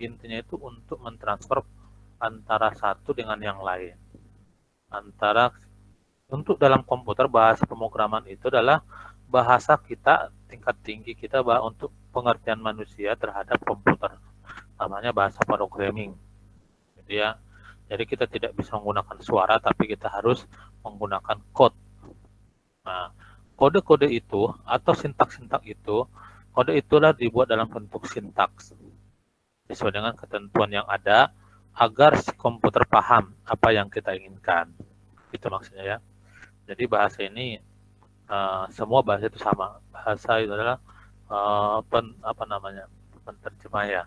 intinya itu untuk mentransfer antara satu dengan yang lain. Untuk dalam komputer, bahasa pemrograman itu adalah bahasa kita tingkat tinggi kita untuk pengertian manusia terhadap komputer. Namanya bahasa programming. Gitu ya. Jadi kita tidak bisa menggunakan suara, tapi kita harus menggunakan code. Nah, kode-kode itu atau sintak-sintak itu, kode itulah dibuat dalam bentuk sintaks sesuai dengan ketentuan yang ada agar si komputer paham apa yang kita inginkan. Itu maksudnya ya. Jadi bahasa ini semua bahasa itu sama. Bahasa itu adalah penterjemah ya,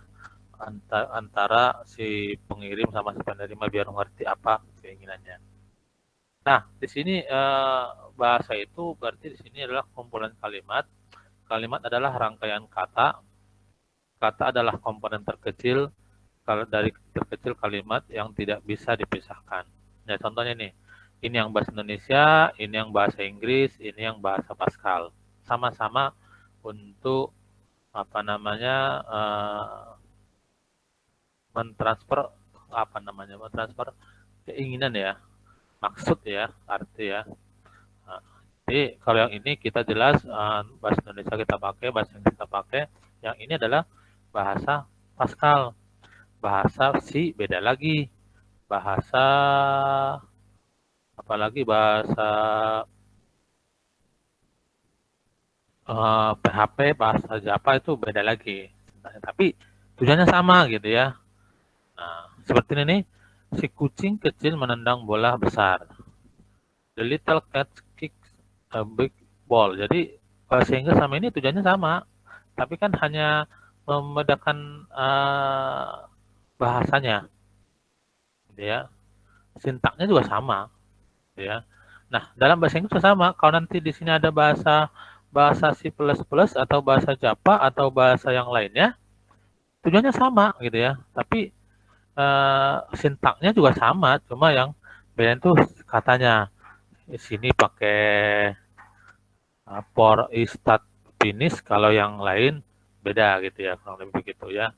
antara si pengirim sama si penerima biar mengerti apa keinginannya. Nah, di sini bahasa itu berarti di sini adalah kumpulan kalimat. Kalimat adalah rangkaian kata. Kata adalah komponen terkecil dari terkecil kalimat yang tidak bisa dipisahkan. Ya, contohnya nih, ini yang bahasa Indonesia, ini yang bahasa Inggris, ini yang bahasa Pascal. Sama-sama untuk mentransfer mentransfer keinginan ya, maksud ya, arti ya. Nah, jadi kalau yang ini kita jelas bahasa Indonesia kita pakai, bahasa Inggris kita pakai. Yang ini adalah bahasa Pascal. Bahasa si beda lagi. Bahasa apalagi bahasa PHP, bahasa Java itu beda lagi. Tapi tujuannya sama gitu ya. Nah, seperti ini nih, si kucing kecil menendang bola besar. The little cat kicks a big ball. Jadi bahasa Inggris sama ini tujuannya sama, tapi kan hanya membedakan bahasanya, gitu ya. Sintaknya juga sama, gitu ya. Nah, dalam bahasa Inggris sama. Kalau nanti di sini ada bahasa C++ atau bahasa Java atau bahasa yang lainnya, tujuannya sama gitu ya. Tapi sintaknya juga sama, cuma yang beda itu katanya. Di sini pakai for start finish, kalau yang lain beda gitu ya, kurang lebih begitu ya.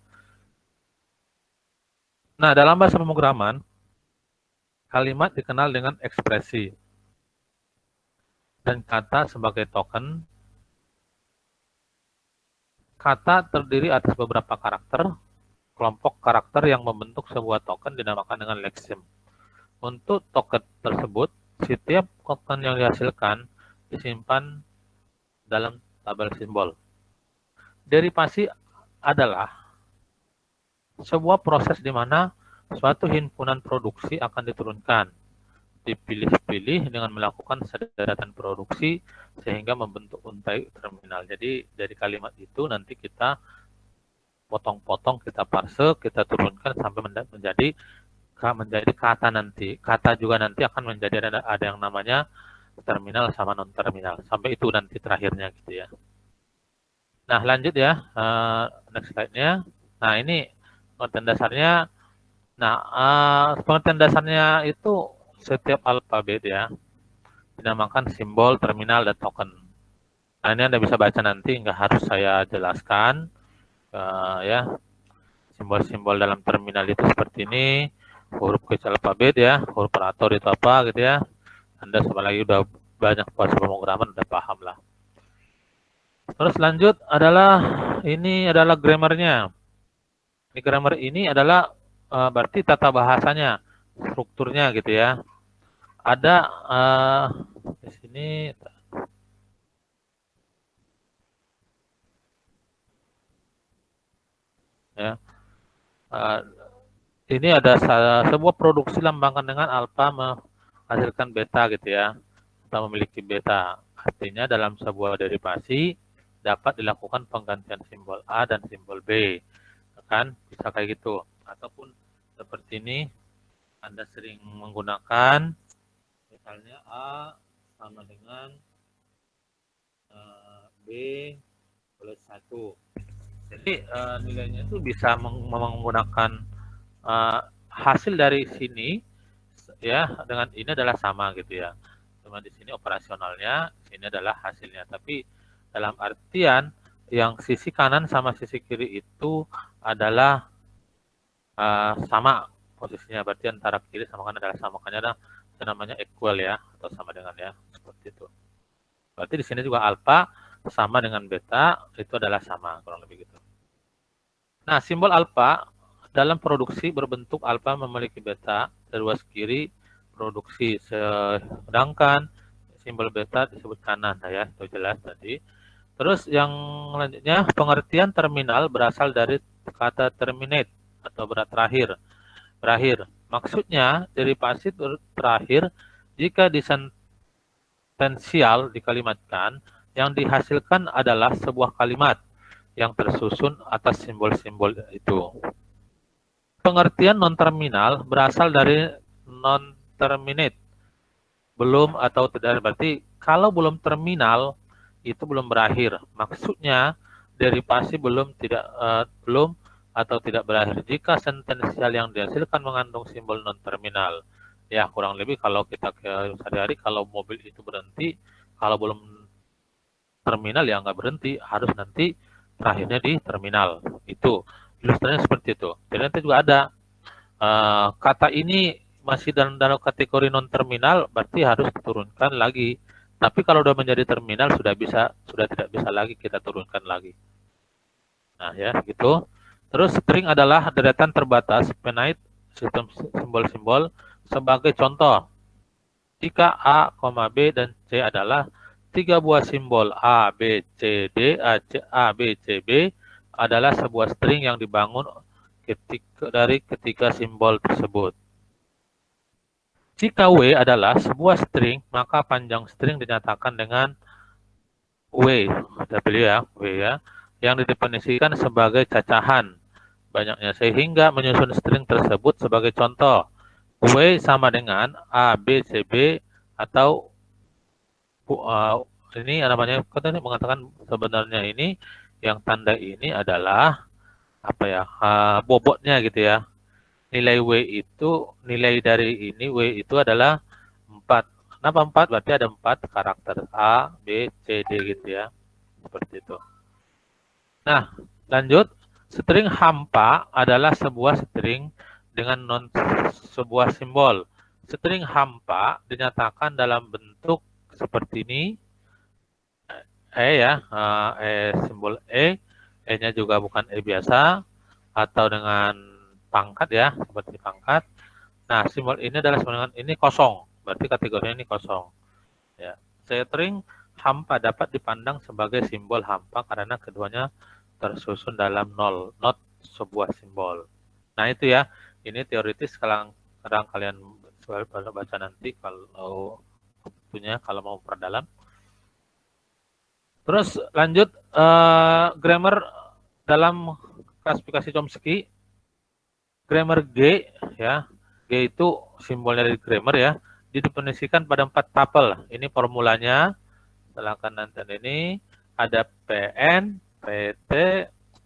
Nah, dalam bahasa pemrograman, kalimat dikenal dengan ekspresi dan kata sebagai token. Kata terdiri atas beberapa karakter. Kelompok karakter yang membentuk sebuah token dinamakan dengan leksim. Untuk token tersebut, setiap token yang dihasilkan disimpan dalam tabel simbol. Derivasi adalah sebuah proses di mana suatu himpunan produksi akan diturunkan, dipilih-pilih dengan melakukan sederetan produksi sehingga membentuk untai terminal. Jadi dari kalimat itu nanti kita potong-potong, kita parse, kita turunkan sampai menjadi kata nanti. Kata juga nanti akan menjadi ada yang namanya terminal sama non terminal. Sampai itu nanti terakhirnya gitu ya. Nah, lanjut ya. Next slide-nya. Nah, ini pengertian dasarnya. Nah, pengertian dasarnya itu setiap alfabet ya dinamakan simbol, terminal, dan token. Nah, ini Anda bisa baca nanti, nggak harus saya jelaskan. Ya, simbol-simbol dalam terminal itu seperti ini. Huruf kecil alfabet ya, huruf operator itu apa gitu ya. Anda lagi udah banyak bahasa pemrograman, udah paham lah. Terus lanjut ini adalah grammarnya. Ini grammar ini adalah berarti tata bahasanya, strukturnya gitu ya. Ada di sini ya. Ini ada sebuah produksi lambangkan dengan alfa menghasilkan beta gitu ya. Atau memiliki beta. Artinya dalam sebuah derivasi dapat dilakukan penggantian simbol A dan simbol B. Kan bisa kayak gitu. Ataupun seperti ini, Anda sering menggunakan misalnya A sama dengan B plus 1. Jadi nilainya itu bisa menggunakan hasil dari sini ya dengan ini adalah sama gitu ya. Cuma di sini operasionalnya, ini adalah hasilnya. Tapi dalam artian yang sisi kanan sama sisi kiri itu adalah sama posisinya, berarti antara kiri sama kanan adalah sama, makanya ada namanya equal ya, atau sama dengan ya, seperti itu. Berarti di sini juga alfa sama dengan beta itu adalah sama, kurang lebih gitu. Nah, simbol alfa dalam produksi berbentuk alfa memiliki beta, ruas kiri produksi, sedangkan simbol beta disebut kanan ya, itu jelas tadi. Terus yang selanjutnya, pengertian terminal berasal dari kata terminate atau berakhir. Berakhir. Maksudnya derivasi terakhir jika disentensial dikalimatkan, yang dihasilkan adalah sebuah kalimat yang tersusun atas simbol-simbol itu. Pengertian non-terminal berasal dari non-terminate, belum atau tidak, berarti kalau belum terminal itu belum berakhir. Maksudnya derivasi belum atau tidak berakhir jika sentensial yang dihasilkan mengandung simbol non-terminal. Ya, kurang lebih kalau kita ke sehari-hari, kalau mobil itu berhenti, kalau belum terminal ya nggak berhenti, harus nanti terakhirnya di terminal. Itu ilustrasinya seperti itu. Jadi nanti juga ada kata ini masih dalam kategori non terminal, berarti harus diturunkan lagi. Tapi kalau sudah menjadi terminal sudah tidak bisa lagi kita turunkan lagi. Nah ya gitu. Terus string adalah deretan terbatas finite sistem simbol-simbol. Sebagai contoh, jika A, B dan C adalah 3 buah simbol A, B, C, D, A, B, C, B adalah sebuah string yang dibangun dari ketiga simbol tersebut. Jika W adalah sebuah string, maka panjang string dinyatakan dengan W, yang didefinisikan sebagai cacahan banyaknya, sehingga menyusun string tersebut sebagai contoh. W sama dengan A, B, C, B, atau ini namanya, kita mengatakan sebenarnya ini yang tanda ini adalah apa ya, bobotnya gitu ya. Nilai W itu, nilai dari ini W itu adalah 4. Kenapa 4? Berarti ada 4 karakter A, B, C, D gitu ya. Seperti itu. Nah, lanjut. String hampa adalah sebuah string dengan sebuah simbol. String hampa dinyatakan dalam bentuk seperti ini. Ya, simbol E-nya juga bukan E biasa, atau dengan pangkat ya, seperti pangkat. Nah, simbol ini adalah sama dengan ini kosong, berarti kategorinya ini kosong. Ya, string hampa dapat dipandang sebagai simbol hampa karena keduanya tersusun dalam nol, not sebuah simbol. Nah itu ya, ini teoritis. Kadang kalian baca nanti kalau punya, kalau mau perdalam. Terus lanjut, grammar dalam klasifikasi Chomsky. Grammar G ya, G itu simbolnya dari grammar ya, didefinisikan pada 4 tuple. Ini formulanya. Silahkan nanti ini ada PN, PT,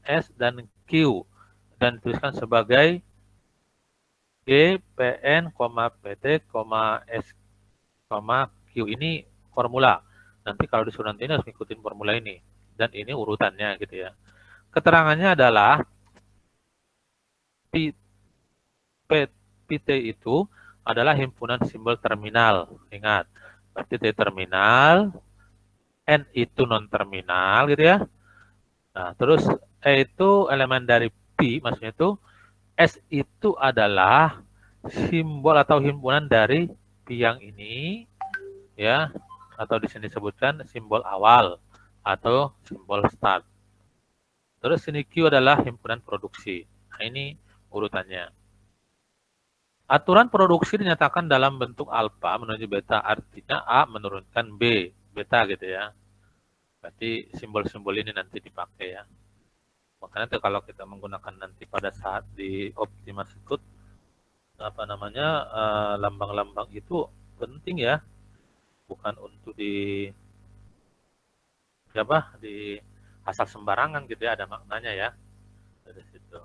S, dan Q, dan dituliskan sebagai G, PN, PT, S, Q. Ini formula. Nanti kalau disuruh nanti ini harus ngikutin formula ini. Dan ini urutannya gitu ya. Keterangannya adalah PT itu adalah himpunan simbol terminal. Ingat, berarti T terminal, N itu non-terminal gitu ya. Nah, terus E itu elemen dari P, maksudnya itu S itu adalah simbol atau himpunan dari P yang ini ya, atau di sini disebutkan simbol awal atau simbol start. Terus ini Q adalah himpunan produksi. Nah, ini urutannya. Aturan produksi dinyatakan dalam bentuk alfa menuju beta, artinya A menurunkan B, beta gitu ya. Berarti simbol-simbol ini nanti dipakai ya. Makanya itu kalau kita menggunakan nanti pada saat di Optima Secret, apa namanya, lambang-lambang itu penting ya, bukan untuk di asal sembarangan gitu ya, ada maknanya ya dari situ.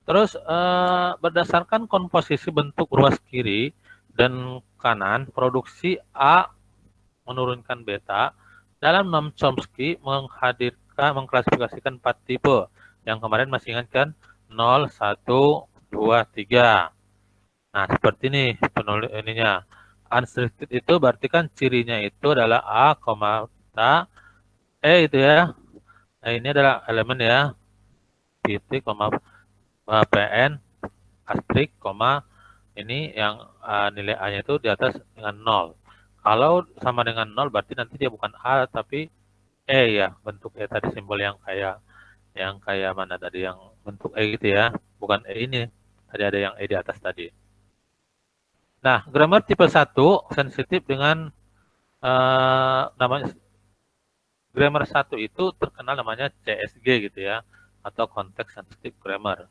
Terus berdasarkan komposisi bentuk ruas kiri dan kanan, produksi A menurunkan beta, Dalam Noam Chomsky mengklasifikasikan 4 tipe. Yang kemarin masih ingat kan? 0, 1, 2, 3. Nah, seperti ini ininya. Unrestricted itu berarti kan cirinya itu adalah A, itu ya. Nah, ini adalah elemen ya. Titik, PN, astrik, ini yang nilai A-nya itu di atas dengan 0. Kalau sama dengan 0 berarti nanti dia bukan A tapi E ya, bentuk E tadi, simbol yang kayak mana tadi, yang bentuk E gitu ya, bukan E ini. Tadi ada yang E di atas tadi. Nah, grammar tipe 1 sensitif dengan namanya grammar 1 itu terkenal namanya CSG gitu ya, atau Context Sensitive Grammar.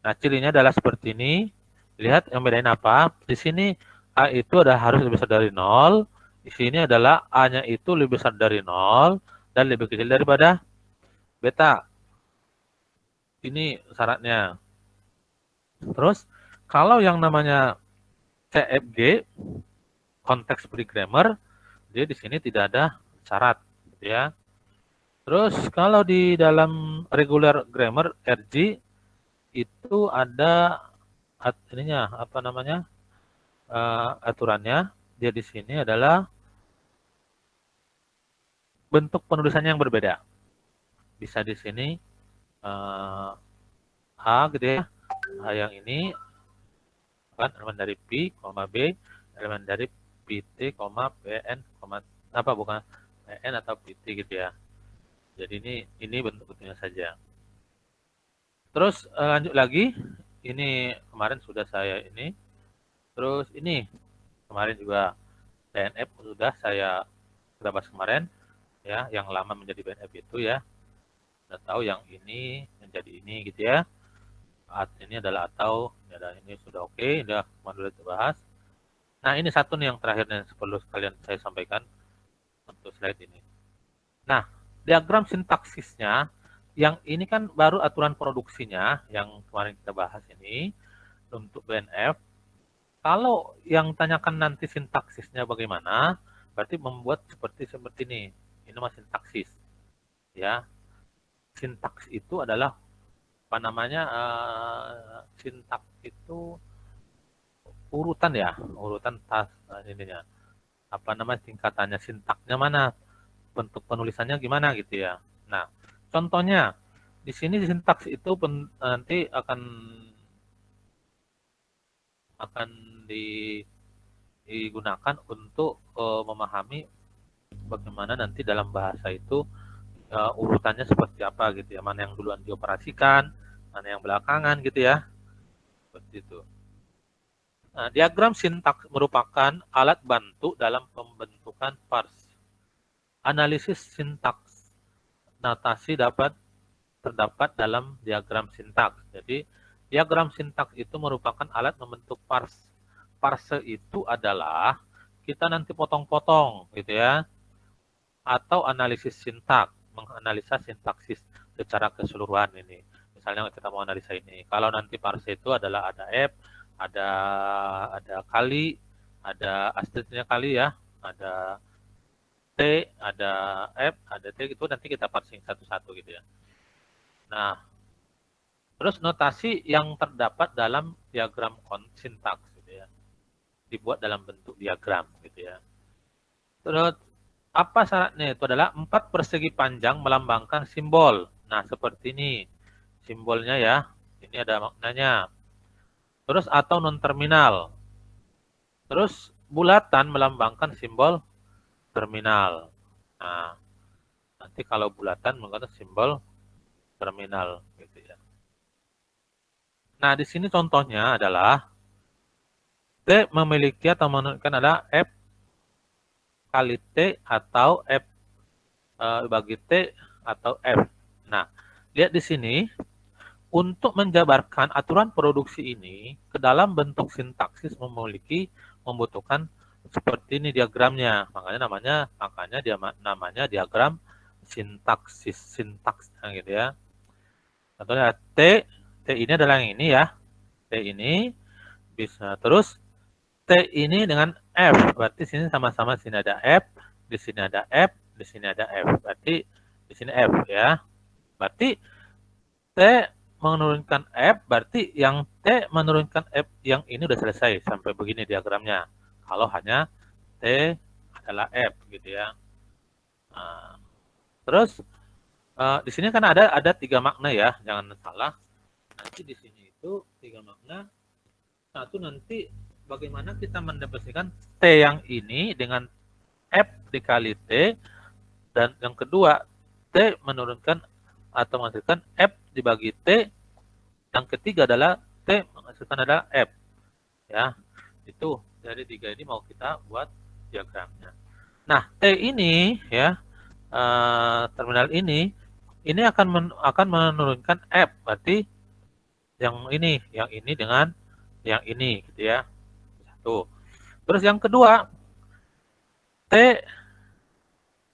Nah, cirinya adalah seperti ini. Lihat yang bedain apa? Di sini A itu harus lebih besar dari 0. Di sini adalah A-nya itu lebih besar dari 0 dan lebih kecil daripada beta. Ini syaratnya. Terus, kalau yang namanya CFG, Context Free Grammar, dia di sini tidak ada syarat, gitu ya. Terus, kalau di dalam Regular Grammar, RG, itu ada ininya, apa namanya, aturannya. Dia di sini adalah bentuk penulisannya yang berbeda. Bisa di sini A gitu ya. A yang ini kan elemen dari P, B, elemen dari PT, PN, apa bukan PN atau PT gitu ya. Jadi ini bentuk-bentuknya saja. Terus lanjut lagi. Ini kemarin sudah saya ini. Terus ini kemarin juga BNF sudah saya bahas kemarin ya, yang lama menjadi BNF itu ya. Sudah tahu yang ini menjadi ini gitu ya. Ini adalah atau ini sudah oke, sudah kemarin sudah bahas. Nah, ini satu nih yang terakhir yang perlu sekalian saya sampaikan untuk slide ini. Nah, diagram sintaksisnya yang ini kan baru aturan produksinya yang kemarin kita bahas ini untuk BNF. Kalau yang tanyakan nanti sintaksisnya bagaimana, berarti membuat seperti ini. Ini masih sintaksis. Ya. Sintaks itu adalah apa namanya? Sintaks itu urutan ya, urutan ininya. Apa namanya, tingkatannya, sintaknya mana? Bentuk penulisannya gimana gitu ya. Nah, contohnya di sini sintaks itu nanti akan digunakan untuk memahami bagaimana nanti dalam bahasa itu urutannya seperti apa gitu ya, mana yang duluan dioperasikan, mana yang belakangan gitu ya, seperti itu. Nah, diagram sintaks merupakan alat bantu dalam pembentukan parse. Analisis sintaks notasi terdapat dalam diagram sintaks. Jadi, diagram sintaks itu merupakan alat membentuk parse. Parse itu adalah kita nanti potong-potong gitu ya, atau analisis sintaks, menganalisa sintaksis secara keseluruhan ini. Misalnya kita mau analisa ini. Kalau nanti parse itu adalah ada F, ada kali, ada astridnya kali ya, ada T, ada F, ada T, itu nanti kita parsing satu-satu gitu ya. Nah, terus notasi yang terdapat dalam diagram sintaks gitu ya, dibuat dalam bentuk diagram gitu ya. Terus apa syaratnya? Itu adalah 4 persegi panjang melambangkan simbol. Nah, seperti ini simbolnya ya. Ini ada maknanya. Terus atau non terminal. Terus bulatan melambangkan simbol terminal. Nah, nanti kalau bulatan menggunakan simbol terminal gitu ya. Nah, di sini contohnya adalah T memiliki atau menunjukkan adalah F kali T atau F bagi T atau F. Nah, lihat di sini, untuk menjabarkan aturan produksi ini ke dalam bentuk sintaksis membutuhkan seperti ini diagramnya. Makanya dia namanya diagram sintaksis gitu ya. Contohnya T ini adalah yang ini ya. T ini bisa terus T ini dengan F. Berarti sini sama-sama sini ada F, di sini ada F, di sini ada F. Berarti di sini F ya. Berarti T menurunkan F, berarti yang T menurunkan F yang ini udah selesai sampai begini diagramnya. Kalau hanya T adalah F gitu ya. Nah, terus di sini kan ada 3 makna ya, jangan salah. Nanti di sini itu 3 makna. Satu nanti bagaimana kita mendefinisikan T yang ini dengan F dikali T, dan yang kedua T menurunkan atau menghasilkan F dibagi T, yang ketiga adalah T menghasilkan adalah F ya. Itu dari 3 ini mau kita buat diagramnya. Nah, T ini ya, terminal ini akan menurunkan F, berarti yang ini dengan yang ini gitu ya. Satu. Terus yang kedua, T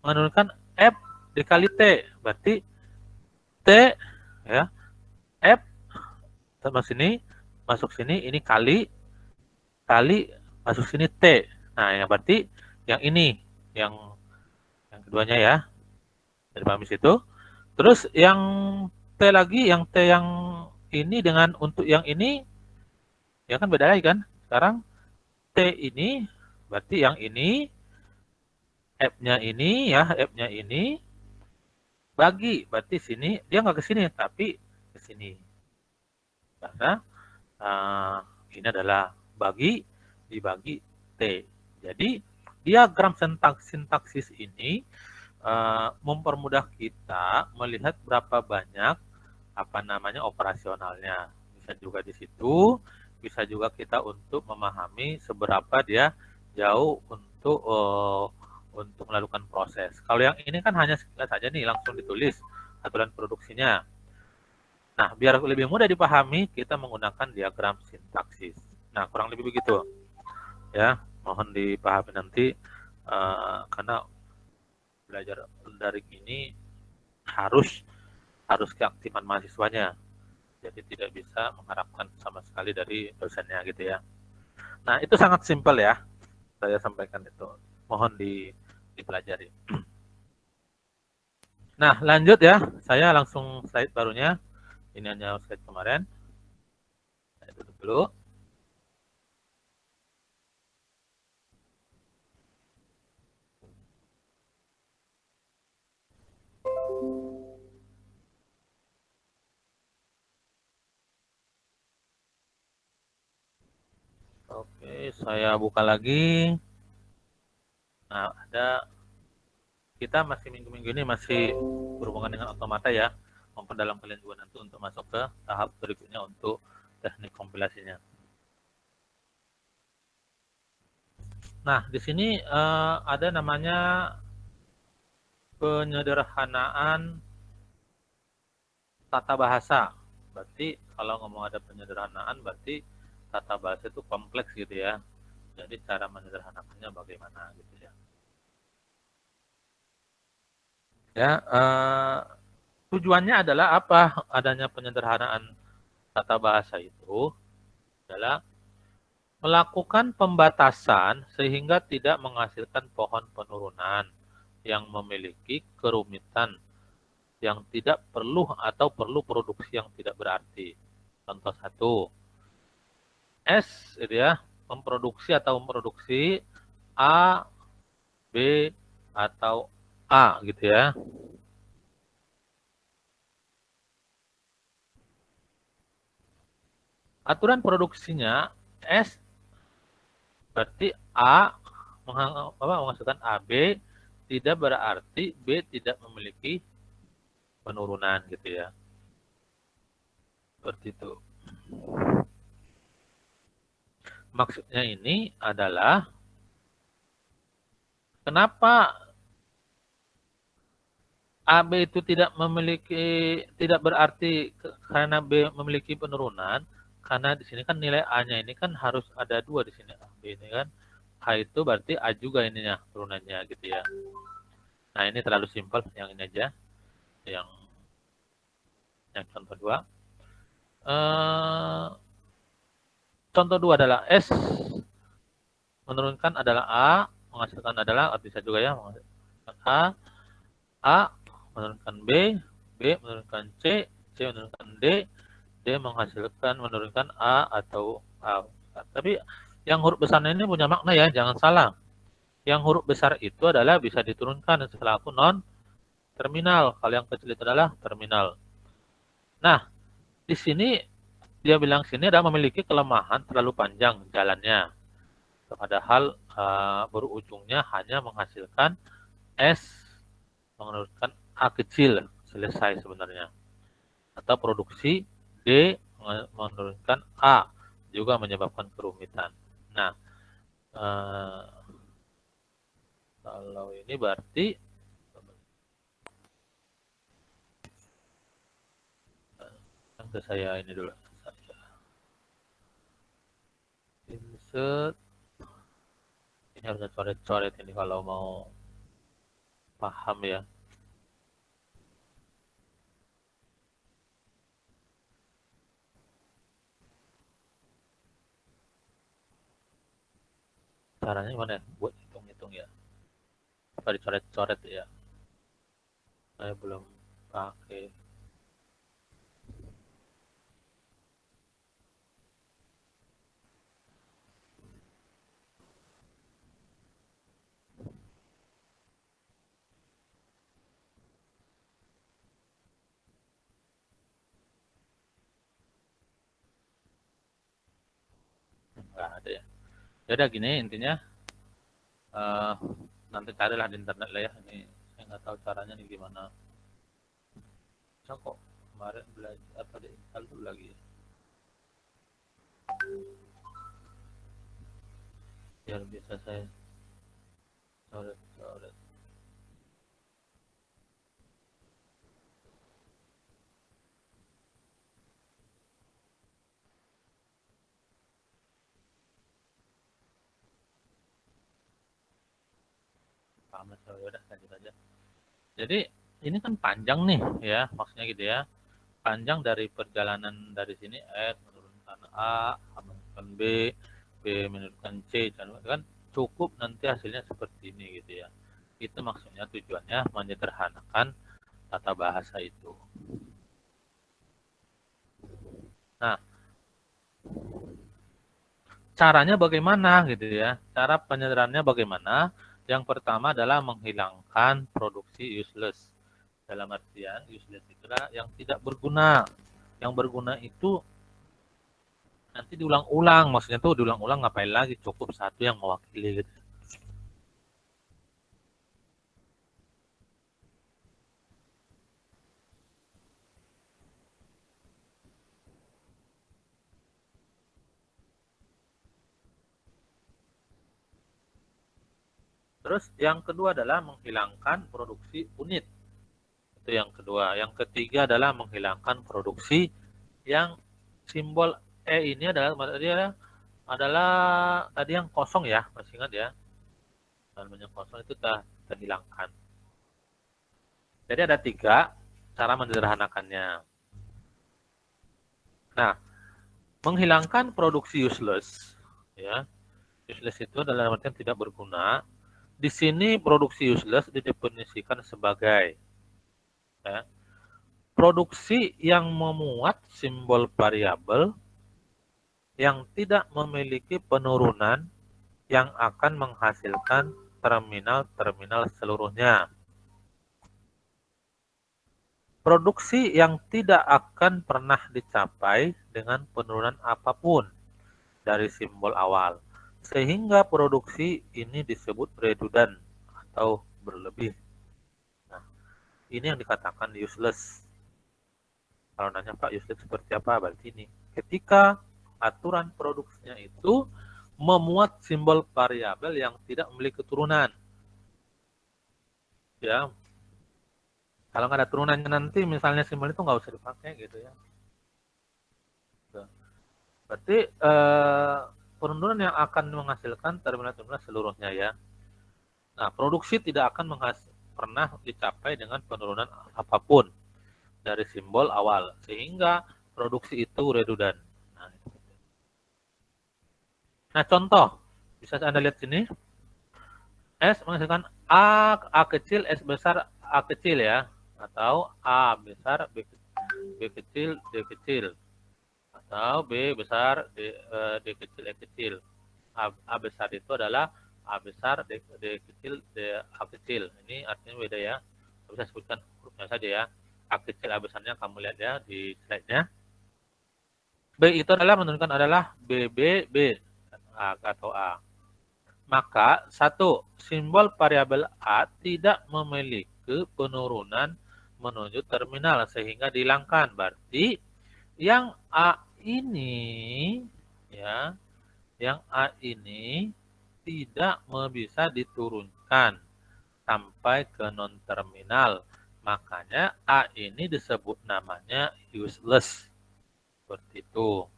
menurunkan F dikali T, berarti T ya, F sama sini masuk sini, ini kali masuk sini T. Nah, yang berarti yang ini yang keduanya ya. Dari pahami situ. Terus yang T lagi, yang T yang ini dengan untuk yang ini ya kan beda lagi kan. Sekarang T ini berarti yang ini F-nya ini ya, F-nya ini bagi, berarti sini dia nggak ke sini tapi ke sini. Karena ini adalah bagi dibagi T. Jadi diagram sintaksis ini mempermudah kita melihat berapa banyak operasionalnya. Bisa juga di situ, bisa juga kita untuk memahami seberapa dia jauh untuk melakukan proses. Kalau yang ini kan hanya sekilas saja nih, langsung ditulis aturan produksinya. Nah, biar lebih mudah dipahami, kita menggunakan diagram sintaksis. Nah, kurang lebih begitu. Ya, mohon dipahami nanti karena belajar daring ini harus keaktifan mahasiswanya. Jadi tidak bisa mengharapkan sama sekali dari dosennya gitu ya. Nah, itu sangat simpel ya. Saya sampaikan itu. Mohon dipelajari. Nah, lanjut ya. Saya langsung slide barunya. Ini hanya slide kemarin. Saya tutup dulu. Oke, saya buka lagi. Nah, kita masih minggu-minggu ini masih berhubungan dengan otomata ya. Memperdalam kalian juga nanti untuk masuk ke tahap berikutnya untuk teknik kompilasinya. Nah, di sini ada namanya penyederhanaan tata bahasa. Berarti kalau ngomong ada penyederhanaan, berarti tata bahasa itu kompleks gitu ya. Jadi cara menyederhanakannya bagaimana gitu ya. Ya, tujuannya adalah apa? Adanya penyederhanaan tata bahasa itu adalah melakukan pembatasan sehingga tidak menghasilkan pohon penurunan yang memiliki kerumitan yang tidak perlu atau perlu produksi yang tidak berarti. Contoh satu, S gitu ya, memproduksi A, B, atau A gitu ya. Aturan produksinya S berarti A menghasilkan AB, tidak berarti B tidak memiliki penurunan gitu ya. Seperti itu. Maksudnya ini adalah kenapa AB itu tidak berarti karena B memiliki penurunan, karena di sini kan nilai A-nya ini kan harus ada 2 di sini, B ini kan. H itu berarti A juga ininya turunannya gitu ya. Nah, ini terlalu simpel, yang ini aja. Yang contoh 2. Contoh 2 adalah S menurunkan adalah A, menghasilkan adalah bisa juga ya, menghasilkan A. A menurunkan B, B menurunkan C, C menurunkan D, D menghasilkan menurunkan A atau A. Tapi yang huruf besarnya ini punya makna ya, jangan salah. Yang huruf besar itu adalah bisa diturunkan selaku non terminal. Kalau yang kecil itu adalah terminal. Nah, di sini dia bilang sini adalah memiliki kelemahan terlalu panjang jalannya. Padahal berujungnya hanya menghasilkan S menurunkan A kecil, selesai sebenarnya. Atau produksi D menurunkan A, juga menyebabkan kerumitan. Nah, kalau ini berarti ke saya ini dulu. Insert. Ini harus coret-coret ini kalau mau paham ya. Caranya gimana ya? Buat hitung-hitung ya. Apa dicoret-coret ya? Saya belum pakai. Nggak ada ya. Ya udah gini intinya. Nanti carilah di internet lah ya. Ini saya nggak tahu caranya nih gimana. Bisa kok kemarin belajar apa diinstal dulu lagi. Biar bisa saya coret-coret. Paham ya udah lanjut aja. Jadi ini kan panjang nih ya, maksudnya gitu ya. Panjang dari perjalanan dari sini S menurunkan A menurunkan B, B menurunkan C, dan kan cukup nanti hasilnya seperti ini gitu ya. Itu maksudnya tujuannya menyederhanakan tata bahasa itu. Nah, caranya bagaimana gitu ya? Cara penyederhanaannya bagaimana? Yang pertama adalah menghilangkan produksi useless. Dalam artian useless itu adalah yang tidak berguna. Yang berguna itu nanti diulang-ulang, maksudnya tuh diulang-ulang ngapain lagi, cukup satu yang mewakili gitu. Terus yang kedua adalah menghilangkan produksi unit. Itu yang kedua. Yang ketiga adalah menghilangkan produksi yang simbol E ini adalah adalah tadi yang kosong ya, masih ingat ya. Namanya kosong itu sudah terhilangkan. Jadi ada tiga cara menyederhanakannya. Nah, menghilangkan produksi useless, ya. Useless itu adalah artian tidak berguna. Di sini produksi useless didefinisikan sebagai ya, produksi yang memuat simbol variabel yang tidak memiliki penurunan yang akan menghasilkan terminal-terminal seluruhnya. Produksi yang tidak akan pernah dicapai dengan penurunan apapun dari simbol awal. Sehingga produksi ini disebut redundant atau berlebih. Nah, ini yang dikatakan useless. Kalau nanya Pak useless seperti apa? Berarti ini. Ketika aturan produksinya itu memuat simbol variabel yang tidak memiliki keturunan. Ya, kalau nggak ada turunannya nanti misalnya simbol itu nggak usah dipakai gitu ya. Berarti penurunan yang akan menghasilkan terminal-terminal seluruhnya ya. Nah, produksi tidak akan pernah dicapai dengan penurunan apapun dari simbol awal, sehingga produksi itu redundant. Nah, contoh, bisa Anda lihat sini, S menghasilkan A kecil, S besar, A kecil ya, atau A besar B kecil D kecil, atau B besar D kecil E kecil. A besar itu adalah A besar D kecil D A kecil. Ini artinya beda ya. Bisa sebutkan hurufnya saja ya. A kecil A besarnya kamu lihat ya di slide-nya. B itu adalah menunjukkan adalah B A atau A. Maka satu, simbol variabel A tidak memiliki penurunan menuju terminal sehingga dihilangkan. Berarti yang A ini ya, yang A ini tidak bisa diturunkan sampai ke non terminal. Makanya A ini disebut namanya useless. Seperti itu.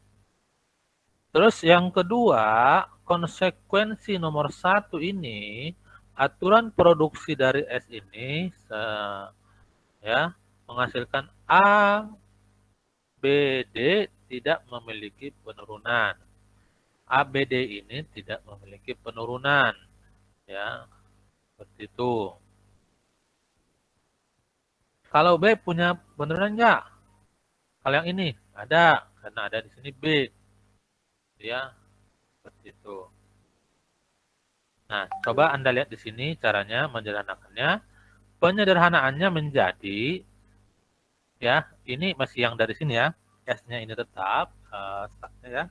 Terus yang kedua, konsekuensi nomor 1 ini, aturan produksi dari S ini ya menghasilkan A, B, D tidak memiliki penurunan. A, B, D ini tidak memiliki penurunan. Ya, seperti itu. Kalau B punya penurunan enggak? Kalau yang ini ada, karena ada di sini B. Ya, seperti itu. Nah, coba Anda lihat di sini caranya menyederhanakannya. Penyederhanaannya menjadi, ya, ini masih yang dari sini ya. S-nya ini tetap, ya,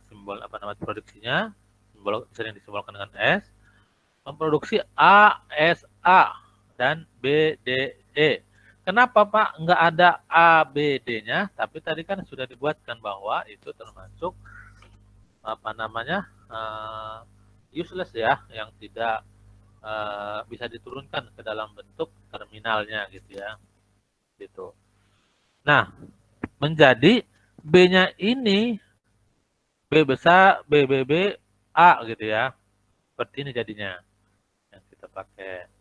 simbol apa nama produksinya, simbol sering disimbolkan dengan S. Memproduksi A, S, A, dan B, D, E. Kenapa Pak nggak ada A, B, D-nya? Tapi tadi kan sudah dibuatkan bahwa itu termasuk apa namanya useless ya, yang tidak bisa diturunkan ke dalam bentuk terminalnya gitu ya, gitu. Nah, menjadi B-nya ini B besar, B, A gitu ya, seperti ini jadinya yang kita pakai.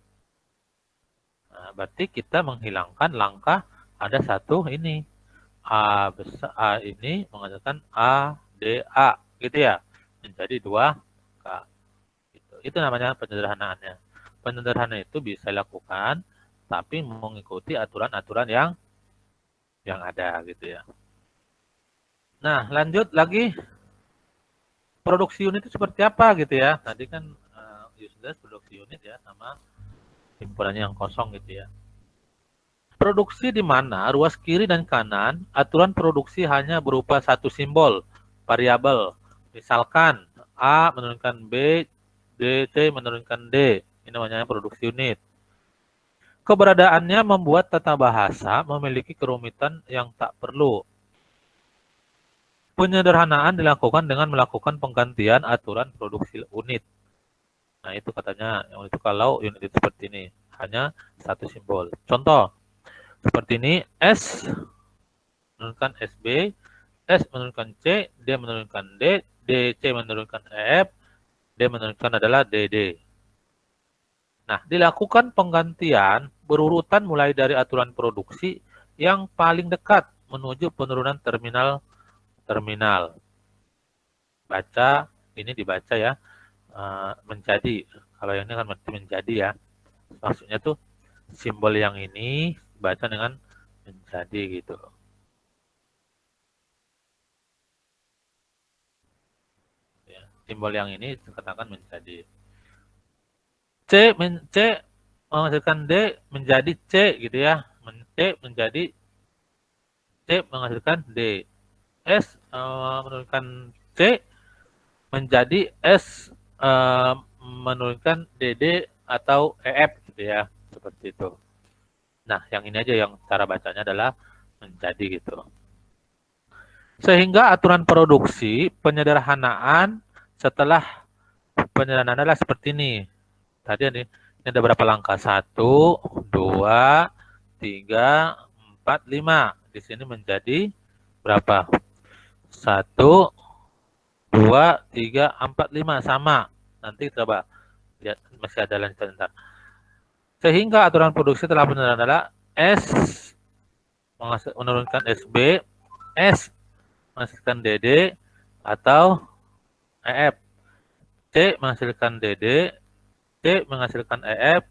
Nah, berarti kita menghilangkan langkah ada satu ini A besar A ini menghasilkan A, D, A gitu ya, menjadi 2K. Itu namanya penyederhanaannya. Penyederhanaan itu bisa dilakukan tapi mengikuti aturan-aturan yang ada gitu ya. Nah, lanjut lagi produksi unit itu seperti apa gitu ya. Tadi kan useless produksi unit ya, sama simpulannya yang kosong gitu ya. Produksi di mana ruas kiri dan kanan aturan produksi hanya berupa satu simbol variabel. Misalkan A menurunkan B, D, C menurunkan D. Ini namanya produksi unit. Keberadaannya membuat tata bahasa memiliki kerumitan yang tak perlu. Penyederhanaan dilakukan dengan melakukan penggantian aturan produksi unit. Nah, itu katanya yang itu kalau unit itu seperti ini, hanya satu simbol. Contoh, seperti ini, S menurunkan SB, S menurunkan C, D menurunkan D, DC menurunkan EF, D menurunkan adalah DD. Nah, dilakukan penggantian berurutan mulai dari aturan produksi yang paling dekat menuju penurunan terminal. Baca, ini dibaca ya, menjadi. Kalau yang ini kan menjadi ya. Maksudnya tuh simbol yang ini dibaca dengan menjadi gitu. Ya, simbol yang ini dikatakan menjadi. C menghasilkan D menjadi C gitu ya. C menjadi C menghasilkan D. S menurunkan C menjadi S menurunkan DD atau EF gitu ya. Seperti itu. Nah, yang ini aja yang cara bacanya adalah menjadi gitu. Sehingga aturan produksi penyederhanaan setelah penyederhanaan adalah seperti ini. Tadi ini ada berapa langkah? 1, 2, 3, 4, 5. Di sini menjadi berapa? 1, 2, 3, 4, 5. Sama. Nanti coba lihat masih ada lanjutan. Sehingga aturan produksi telah benar adalah S menurunkan SB, S menghasilkan DD atau EF. C menghasilkan DD, C menghasilkan EF,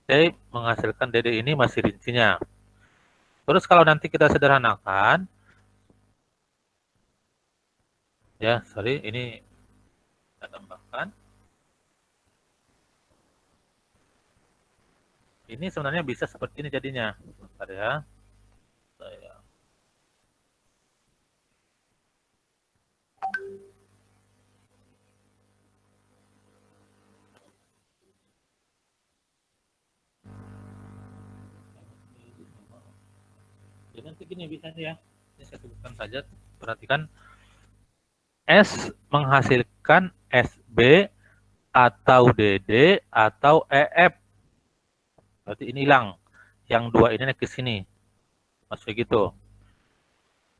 C menghasilkan DD ini masih rincinya. Terus kalau nanti kita sederhanakan, ya sorry, ini kita tambahkan. Ini sebenarnya bisa seperti ini jadinya. Bentar ya. Saya Jadi nanti gini bisa ya. Ini saya sebutkan saja. Perhatikan. S menghasilkan SB atau DD atau EF. Berarti ini hilang. Yang dua ini naik ke sini. Maksudnya gitu.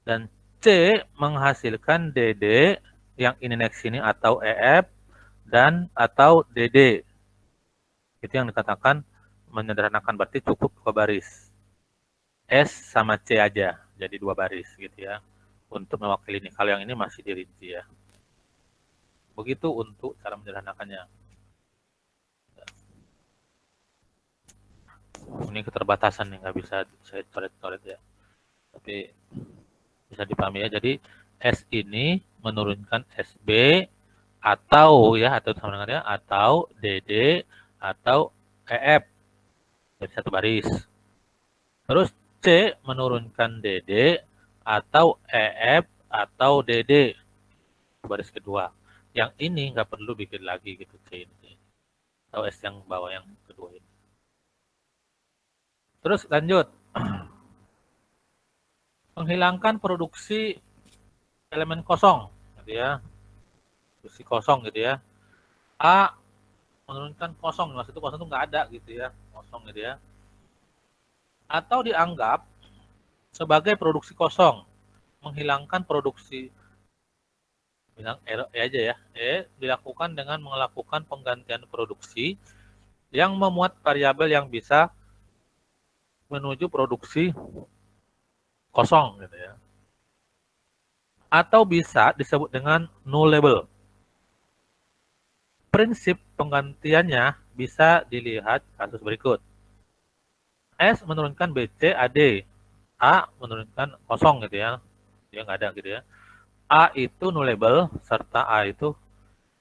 Dan C menghasilkan DD yang ini naik ke sini atau EF dan atau DD. Itu yang dikatakan menyederhanakan, berarti cukup dua baris. S sama C aja, jadi dua baris gitu ya. Untuk mewakili ini. Kalau yang ini masih dirinci ya. Begitu untuk cara menyederhanakannya. Ini keterbatasan nih, nggak bisa saya coret-coret ya. Tapi bisa dipahami ya. Jadi S ini menurunkan SB atau ya, atau sama dengannya, atau DD atau EF. Jadi satu baris. Terus C menurunkan DD atau EF atau DD. Baris kedua. Yang ini nggak perlu bikin lagi gitu C ini. Atau S yang bawah yang kedua ini. Terus lanjut. Menghilangkan produksi elemen kosong gitu ya. Produksi kosong gitu ya. A menurunkan kosong, maksudnya kosong itu nggak ada gitu ya. Kosong gitu ya. Atau dianggap sebagai produksi kosong. Menghilangkan produksi, bilang E aja ya. Dilakukan dengan melakukan penggantian produksi yang memuat variabel yang bisa menuju produksi kosong gitu ya. Atau bisa disebut dengan nullable. Prinsip penggantiannya bisa dilihat kasus berikut. S menurunkan BC AD. A menurunkan kosong gitu ya. Dia nggak ada gitu ya. A itu nullable serta A itu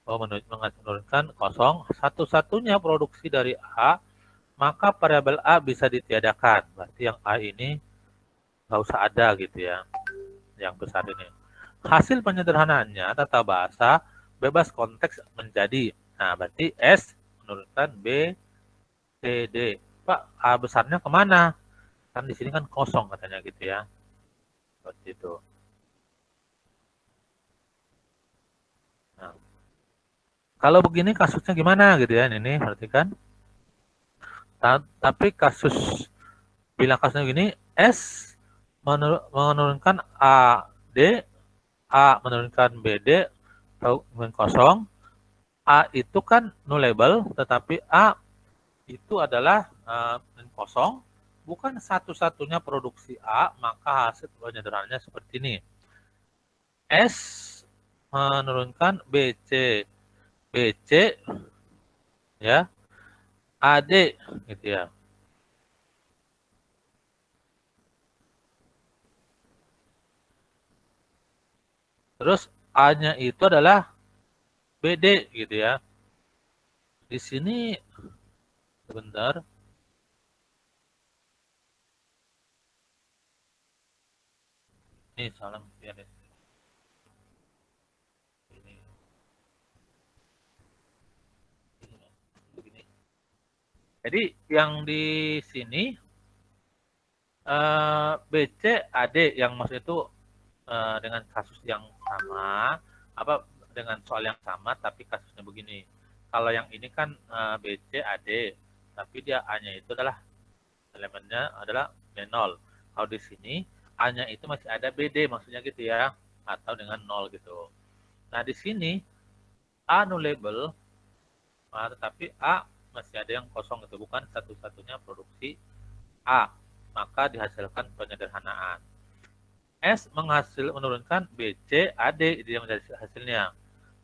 menurunkan kosong. Satu-satunya produksi dari A, maka variabel A bisa ditiadakan. Berarti yang A ini nggak usah ada gitu ya. Yang besar ini. Hasil penyederhanaannya tata bahasa bebas konteks menjadi. Nah, berarti S menurunkan B, C, D. Pak, A besarnya kemana? Kan di sini kan kosong katanya gitu ya. Seperti itu. Nah, kalau begini kasusnya gimana gitu ya? Ini perhatikan. Tapi kasus, bila kasusnya gini, S menurunkan A, D, A menurunkan BD, atau kosong. A itu kan nullable, tetapi A itu adalah kosong, bukan satu-satunya produksi A, maka hasil penyederhanaannya seperti ini. S menurunkan BC, BC ya, AD gitu ya. Terus A-nya itu adalah BD gitu ya. Di sini sebentar. Ini salam ya deh. Ini begini. Jadi yang di sini BC AD yang maksud itu dengan kasus yang sama, apa dengan soal yang sama tapi kasusnya begini. Kalau yang ini kan BC AD, tapi dia A-nya itu adalah elemennya adalah B0. Kalau di sini A-nya itu masih ada BD, maksudnya gitu ya, atau dengan 0 gitu. Nah, di sini A nullable, tetapi A masih ada yang kosong itu, bukan satu-satunya produksi A. Maka dihasilkan penyederhanaan. S menurunkan BC AD, itu yang menjadi hasilnya.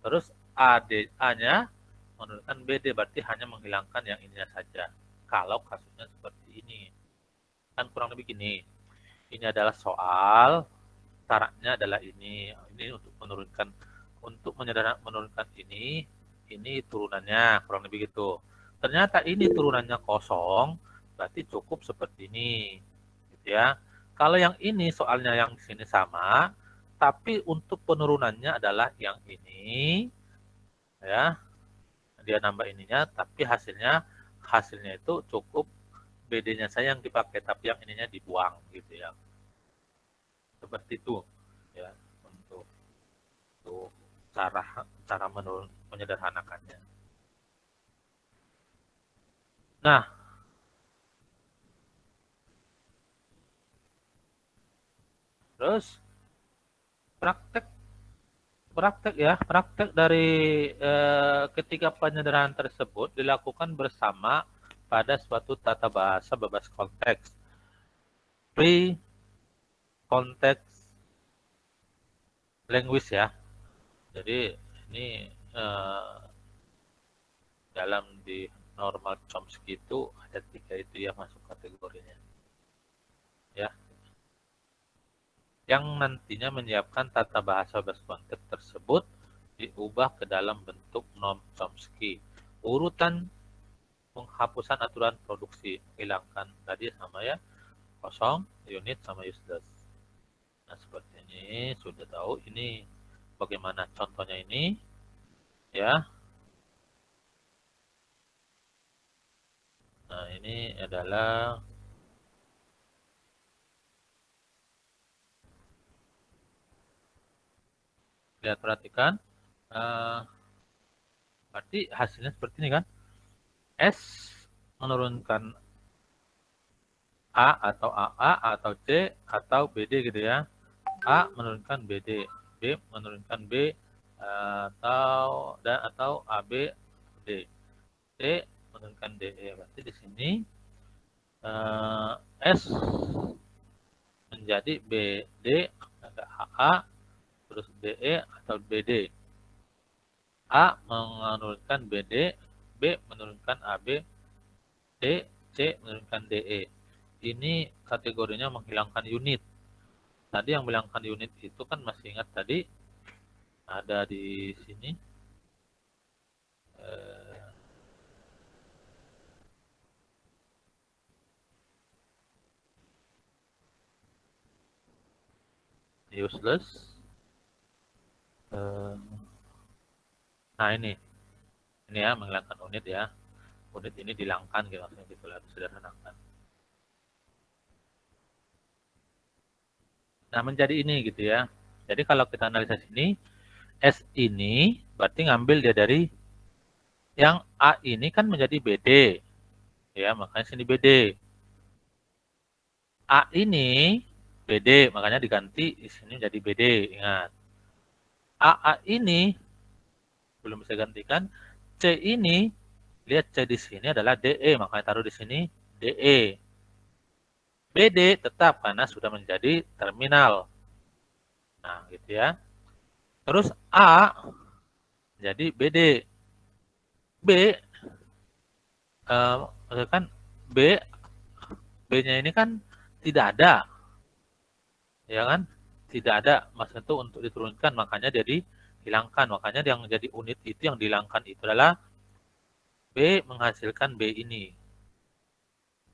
Terus AD A-nya menurunkan BD, berarti hanya menghilangkan yang ininya saja. kalau kasusnya seperti ini. Kan kurang lebih gini. Ini adalah soal, syaratnya adalah ini untuk menurunkan ini turunannya kurang lebih gitu. Ternyata ini turunannya kosong, berarti cukup seperti ini, gitu ya. Kalau yang ini soalnya yang di sini sama, tapi untuk penurunannya adalah yang ini, ya. Dia nambah ininya, tapi hasilnya itu cukup BD-nya saya yang dipakai, tapi yang ininya dibuang, gitu ya. Seperti itu, ya, untuk cara menyederhanakannya. Nah, terus praktek praktek dari ketiga penyederhanaan tersebut dilakukan bersama pada suatu tata bahasa berbasis konteks. Pre konteks language ya. Jadi ini dalam di normal Chomsky itu ada 3 itu ya masuk kategorinya. Ya, yang nantinya menyiapkan tata bahasa berbasis konteks tersebut diubah ke dalam bentuk norm Chomsky. Urutan penghapusan aturan produksi, hilangkan tadi sama ya, kosong, unit sama useless. Nah, seperti ini sudah tahu ini bagaimana contohnya ini ya. Nah, ini adalah lihat, perhatikan. Berarti hasilnya seperti ini kan. S menurunkan A atau AA atau C atau BD gitu ya. A menurunkan BD, B menurunkan B atau AB D, C menurunkan DE. Berarti di sini S menjadi BD, ada AA, terus DE atau BD. A menurunkan BD, B menurunkan AB, D, C menurunkan DE. Ini kategorinya menghilangkan unit. Tadi yang menghilangkan unit itu kan masih ingat tadi ada di sini. Useless. Nah ini ya menghilangkan unit ya. Unit ini dihilangkan gitu, maksudnya gitu lah, sederhanakan. Nah, menjadi ini gitu ya. Jadi kalau kita analisa sini, S ini berarti ngambil dia dari yang A ini kan menjadi BD. Ya, makanya sini BD. A ini BD, makanya diganti di sini menjadi BD, ingat. AA ini belum bisa gantikan. C ini, lihat C di sini adalah DE, makanya taruh di sini DE. BD tetap karena sudah menjadi terminal. Nah, gitu ya. Terus A jadi BD. B kan B B-nya ini kan tidak ada. Ya kan? Tidak ada. Maksudnya itu untuk diturunkan, makanya jadi hilangkan. Makanya yang jadi unit itu yang dihilangkan itu adalah B menghasilkan B ini.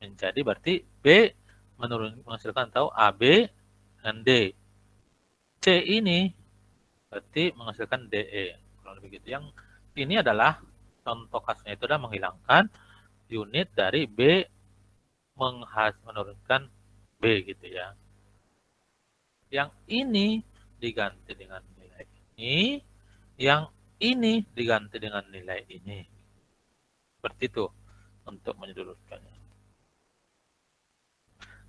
Menjadi berarti B menghasilkan atau AB dan D. C ini berarti menghasilkan DE. Kalau begitu. Yang ini adalah contoh kasusnya itu adalah menghilangkan unit dari B menurunkan B gitu ya. Yang ini diganti dengan nilai ini, yang ini diganti dengan nilai ini. Seperti itu untuk menyederhanakannya.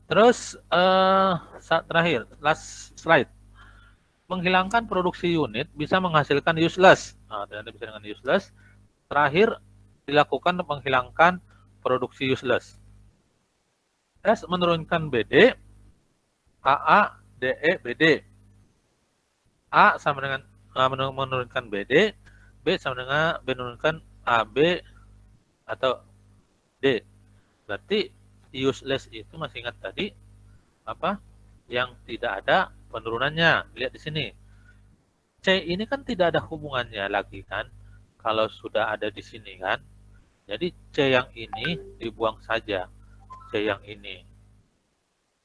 Terus saat terakhir, last slide. Menghilangkan produksi unit bisa menghasilkan useless. Nah, dan bisa dengan useless. Terakhir dilakukan menghilangkan produksi useless. S menurunkan BD, AA, DE, BD. A sama dengan menurunkan BD, B sama dengan B menurunkan AB atau D. Berarti useless itu masih ingat tadi apa? Yang tidak ada penurunannya. Lihat di sini. C ini kan tidak ada hubungannya lagi kan? Kalau sudah ada di sini kan? Jadi C yang ini dibuang saja. C yang ini.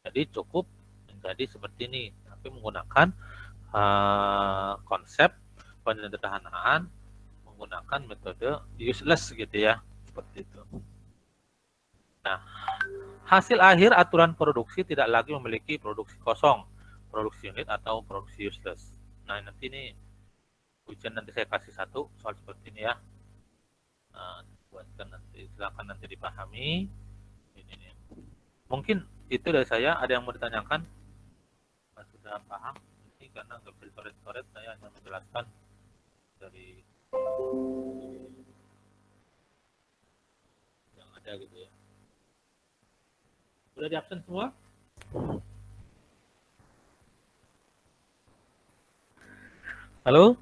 Jadi cukup menjadi seperti ini. Tapi menggunakan konsep penyederhanaan menggunakan metode useless gitu ya. Seperti itu. Nah, hasil akhir aturan produksi tidak lagi memiliki produksi kosong, produksi unit atau produksi useless. Nah, nanti ini ujian nanti saya kasih satu soal seperti ini ya. Nah, buatkan nanti, silakan nanti dipahami. Ini nih. Mungkin itu dari saya. Ada yang mau ditanyakan? Sudah paham? Ini karena nggak bisa coret-coret, saya hanya menjelaskan dari yang ada gitu ya. Sudah di absen semua? Halo?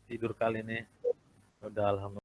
Tidur kali ini. Udah alhamdulillah.